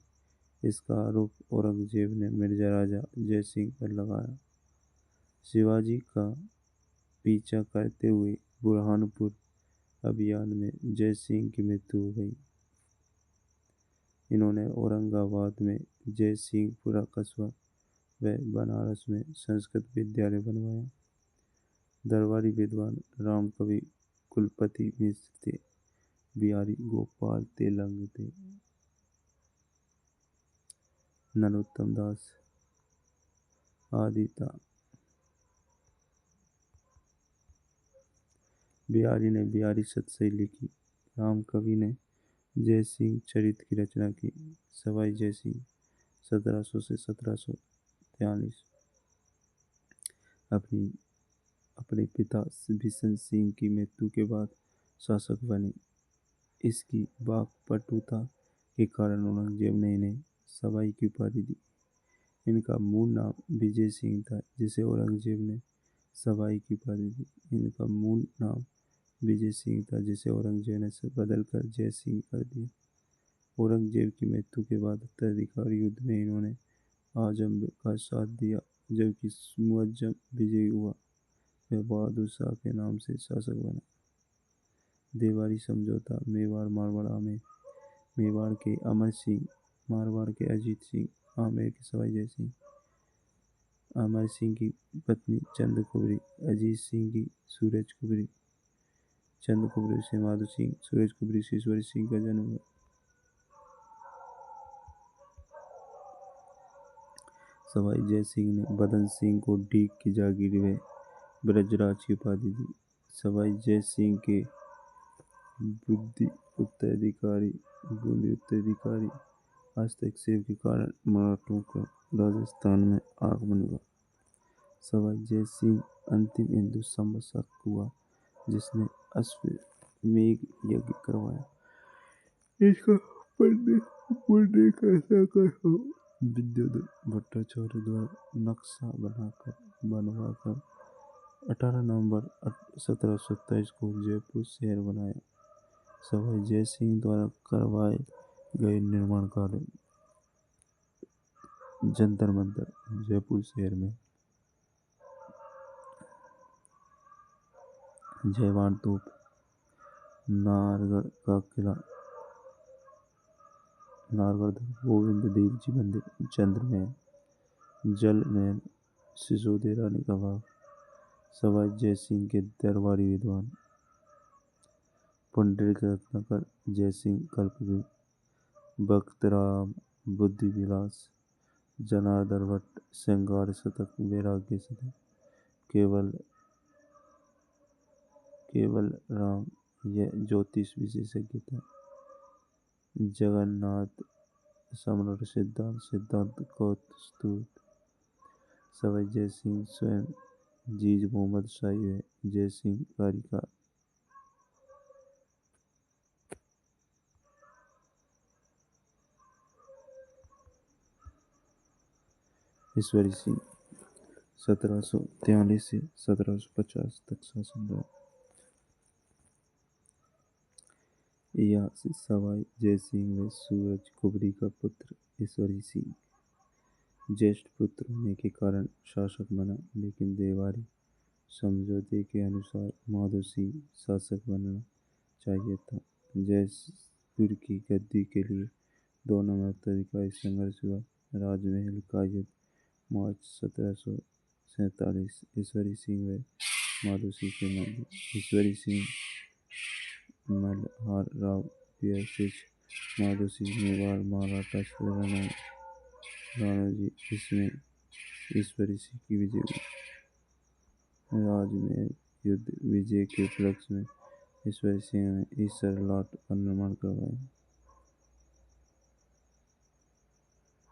इसका आरोप औरंगजेब ने मिर्जा राजा जयसिंह पर लगाया। शिवाजी का पीछा करते हुए बुरहानपुर अभियान में जयसिंह की मृत्यु हो गई। इन्होंने औरंगाबाद में जयसिंहपुरा कस्बा व बनारस में संस्कृत विद्यालय बनवाया। दरबारी विद्वान रामकवि कुलपति मिश्र थे। बिहारी गोपाल तेलंग थे। नरोत्तम दास आदि था। बिहारी ने बिहारी सतसई लिखी। रामकवि ने जयसिंह चरित की रचना की। सवाई जयसिंह 1700 से 1743 अपने पिता बिशन सिंह की मृत्यु के बाद शासक बने। इसकी वाक्पटुता के कारण औरंगजेब ने इन्हें सवाई की उपाधि दी। इनका मूल नाम विजय सिंह था, जिसे औरंगजेब ने सवाई की उपाधि दी। इनका मूल नाम विजय सिंह था, जिसे औरंगजेब ने बदलकर जय सिंह कर दिया। औरंगजेब की मृत्यु के बाद उत्तराधिकारी युद्ध में इन्होंने आजम का साथ दिया। जबकि मुअज्जम विजयी हुआ, वह बहादुर शाह के नाम से शासक बना। देवारी समझौता मेवाड़ मारवाड़ा में मेवाड़ के अमर सिंह, मारवाड़ के अजीत सिंह, आमेर के सवाई जय सिंह, अमर सिंह की पत्नी चंद कुबरी, अजीत सिंह की सूरज कुबरी, चंद कुबरी से माधो सिंह, सूरज कुबरी से ईश्वरी सिंह का जन्म हुआ। सवाई जय सिंह ने बदन सिंह को डीक की जागीर व ब्रजराज की उपाधि दी। सवाई जय सिंह के बूंदी उत्तराधिकारी हस्तक्षेप के कारण मराठों का राजस्थान में आगमन हुआ। सवाई जय सिंह अंतिम हिंदू शासक हुआ जिसने अश्वमेध यज्ञ करवाया। इसका पढ़ने का साकार विद्याधर भट्टाचार्य द्वारा नक्शा बनवाकर 18 नवंबर 1727 को जयपुर शहर बनाया। सवाई जय सिंह द्वारा करवाए गए निर्माण कार्य जंतर मंतर जयपुर शहर में, जयवान तोप, नाहरगढ़ का किला, नाहरगढ़ गोविंद देव जी मंदिर, चंद्र महल, जल महल, सिसोदिया रानी का बाग। सवाई जय सिंह के दरबारी विद्वान पुंडरीक रत्नाकर, जय सिंह कल्पवृक्ष, भक्त राम, बुद्धि विलास, जनार्दन भट्ट, श्रृंगार शतक, वैराग्य शतक, केवल राम, यह ज्योतिष विशेषज्ञ था, जगन्नाथ सम्राट सिद्धांत कौस्तुभ। सवाई जय सिंह स्वयं जीज मोहम्मद शाही व जय सिंह कारिका। ईश्वरी सिंह 1743 से 1750 तक शासन रहा। यह सवाई जय सिंह व सूरज कुबरी का पुत्र ईश्वरी सिंह ज्येष्ठ पुत्र होने के कारण शासक बना, लेकिन देवारी समझौते के अनुसार माधो सिंह शासक बनना चाहिए था। जयपुर की गद्दी के लिए दोनों में उत्तराधिकारी संघर्ष हुआ। राजमहल का युद्ध मार्च 1747 ईश्वरी सिंह व माधो सिंह के मध्य। ईश्वरी सिंह मल्हार राव पियर्सिच, माधो सिंह मेवाड़ मराठा से रणजी। इसमें ईश्वरी सिंह की विजय हुई। राजमहल युद्ध विजय के उपलक्ष्य में ईश्वरी सिंह ने ईसर लाट का निर्माण करवाया।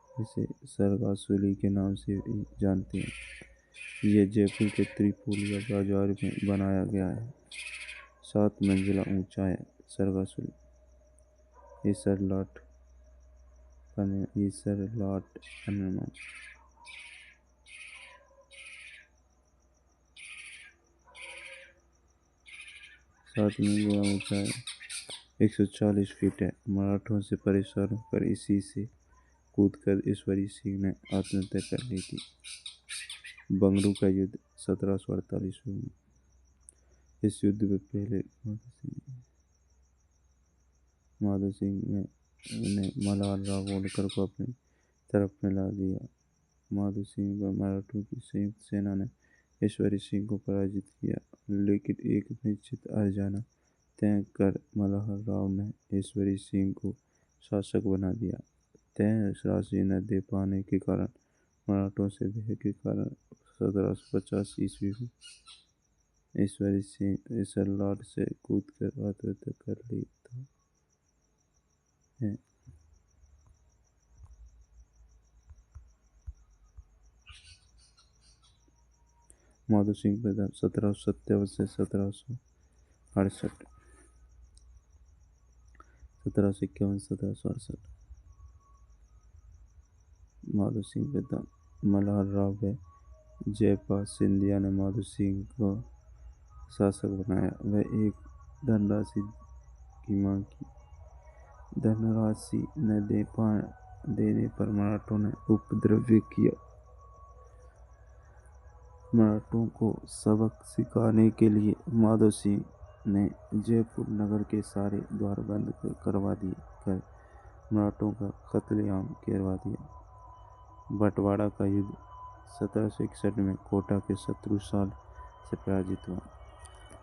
इसे सरगासुली के नाम से भी जानते हैं। यह जयपुर के त्रिपोलिया बाजार में बनाया गया है। 7 मंजिला ऊंचा है। सरगासुली ईसर लाट का निर्माण 7 मंजिला ऊंचा है, 140 फीट है। मराठों से परेशान होकर इसी से कूदकर ईश्वरी सिंह ने आत्महत्या कर ली थी। बंगरू का युद्ध 1748 में। इस युद्ध में पहले माधो सिंह ने मल्हार राव होलकर को अपनी तरफ मिला दिया। माधो सिंह व मराठों की संयुक्त सेना ने ईश्वरी सिंह को पराजित किया, लेकिन एक निश्चित हर्जाना तय कर मल्हार राव ने ईश्वरी सिंह को शासक बना दिया। तय राशि न दे पाने के कारण मराठों से भय के कारण 1750 ईस्वी में ईश्वरी सिंह ईसर लाट से कूदकर आत्महत्या कर लेता है। माधो सिंह पैदा 1757 से 1768, 1751-1768। माधो सिंह पैदा मल्हार राव व जयपाल सिंधिया ने माधो सिंह को शासक बनाया। वह एक धनराशि की मांग की। धनराशि न देने पर मराठों ने उपद्रव किया। मराठों को सबक सिखाने के लिए माधव सिंह ने जयपुर नगर के सारे द्वार बंद करवा दिए कर मराठों का कत्लेआम करवा दिया। बंटवारा का युद्ध 1761 में कोटा के शत्रु साल से पराजित हुआ।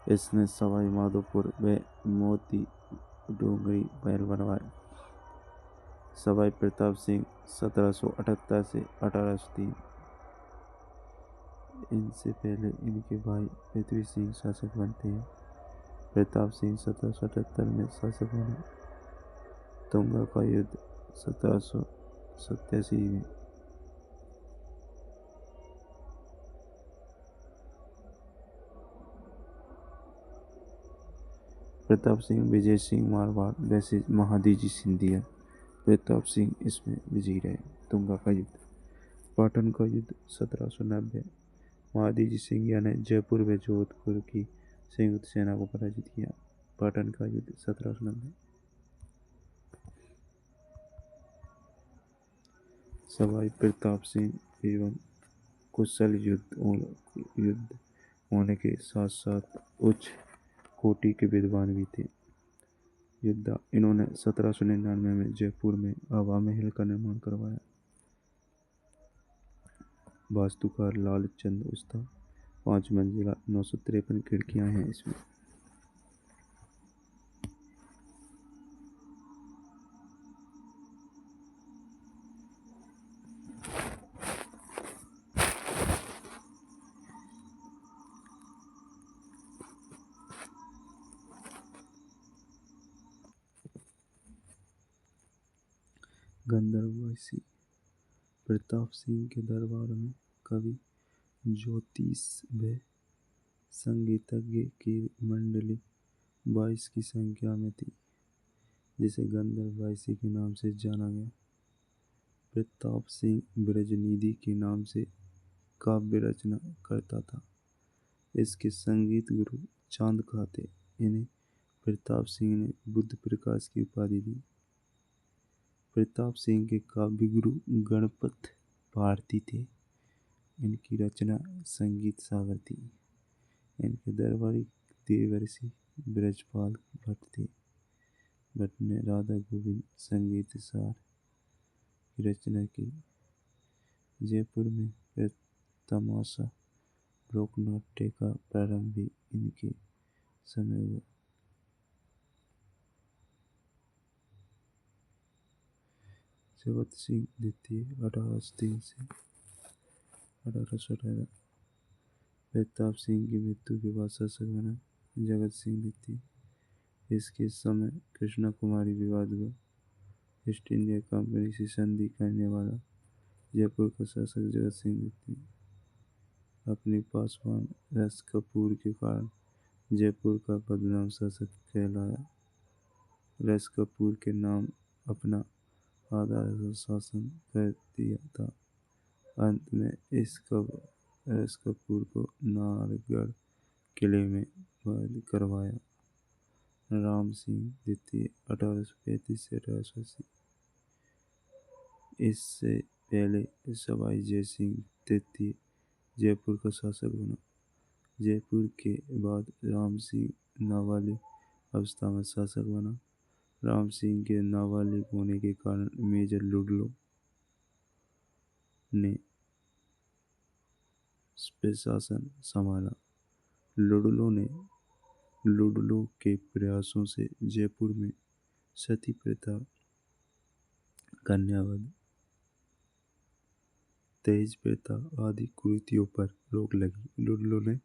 इसने सवाई माधोपुर व मोती डोंगरी महल बनवाए। सवाई प्रताप सिंह 1778 से 1803। इनसे पहले इनके भाई पृथ्वी सिंह शासक बनते हैं। प्रताप सिंह 1777 में शासक बने। तुंगा का युद्ध 1787 में। प्रताप सिंह विजय सिंह मारवाड़ वैसे महादजी सिंधिया। प्रताप सिंह इसमें विजयी रहे। तुंगा का युद्ध। पाटन का युद्ध 1790। महादजी सिंधिया ने जयपुर व जोधपुर की संयुक्त सेना को पराजित किया। पाटन का युद्ध 1790। सवाई प्रताप सिंह एवं कुशल युद्ध होने के साथ साथ उच्च कोटि के विद्वान भी थे। योद्धा इन्होंने 1799 में जयपुर में हवा महल का निर्माण करवाया। वास्तुकार लालचंद उस्ताद। 5 मंजिला 953 खिड़कियां हैं इसमें। गंधर्ववासी। प्रताप सिंह के दरबार में कवि, ज्योतिष व संगीतज्ञ की मंडली 22 की संख्या में थी, जिसे गंधर्ववासी के नाम से जाना गया। प्रताप सिंह ब्रजनिधि के नाम से काव्य रचना करता था। इसके संगीत गुरु चांद खा थे। इन्हें प्रताप सिंह ने बुद्ध प्रकाश की उपाधि दी। प्रताप सिंह के काव्य गुरु गणपत भारती थे। इनकी रचना संगीत सागर थी। इनके दरबारी देवर्षि ब्रजपाल भट्ट थे। भट्ट ने राधा गोविंद संगीत सार की रचना की। जयपुर में तमाशा लोकनाट्य का प्रारंभ भी इनके समय हुआ। जगत सिंह द्वितीय 1803 से 1818। प्रताप सिंह की मृत्यु के बाद शासक बना जगत सिंह द्वितीय। इसके समय कृष्णा कुमारी विवाद हुआ। ईस्ट इंडिया कंपनी से संधि करने वाला जयपुर का शासक जगत सिंह द्वितीय अपनी पासवान रस कपूर के कारण जयपुर का बदनाम शासक कहलाया। रस कपूर के नाम अपना आधा शासन कर दिया था। अंत में रस कपूर को नाहरगढ़ किले में बंद करवाया। राम सिंह द्वितीय 1835 से 1880। इससे पहले सवाई जय सिंह तृतीय जयपुर का शासक बना। जयपुर के बाद राम सिंह नाबालिग अवस्था में शासक बना। राम सिंह के नाबालिग होने के कारण मेजर लुडलो ने प्रशासन संभाला। लुडलो के प्रयासों से जयपुर में सती प्रथा, कन्यावध, दहेज प्रथा आदि कुरीतियों पर रोक लगी। लुडलो ने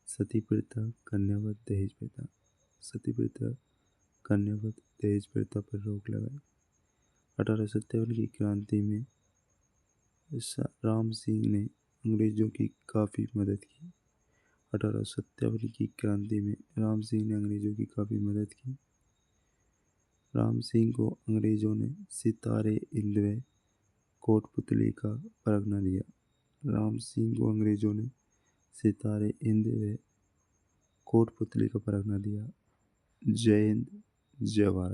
सती प्रथा, कन्यावध, दहेज प्रथा पर रोक लगाई। 1857 की क्रांति में राम सिंह ने अंग्रेजों की काफ़ी मदद की। 1857 की क्रांति में राम सिंह ने अंग्रेजों की काफ़ी मदद की। राम सिंह को अंग्रेजों ने सितारे हिंद व कोटपुतली का परगना दिया। राम सिंह को अंग्रेजों ने सितारे हिंद व कोटपुतली का परगना दिया। जय हिंद, जय भारत।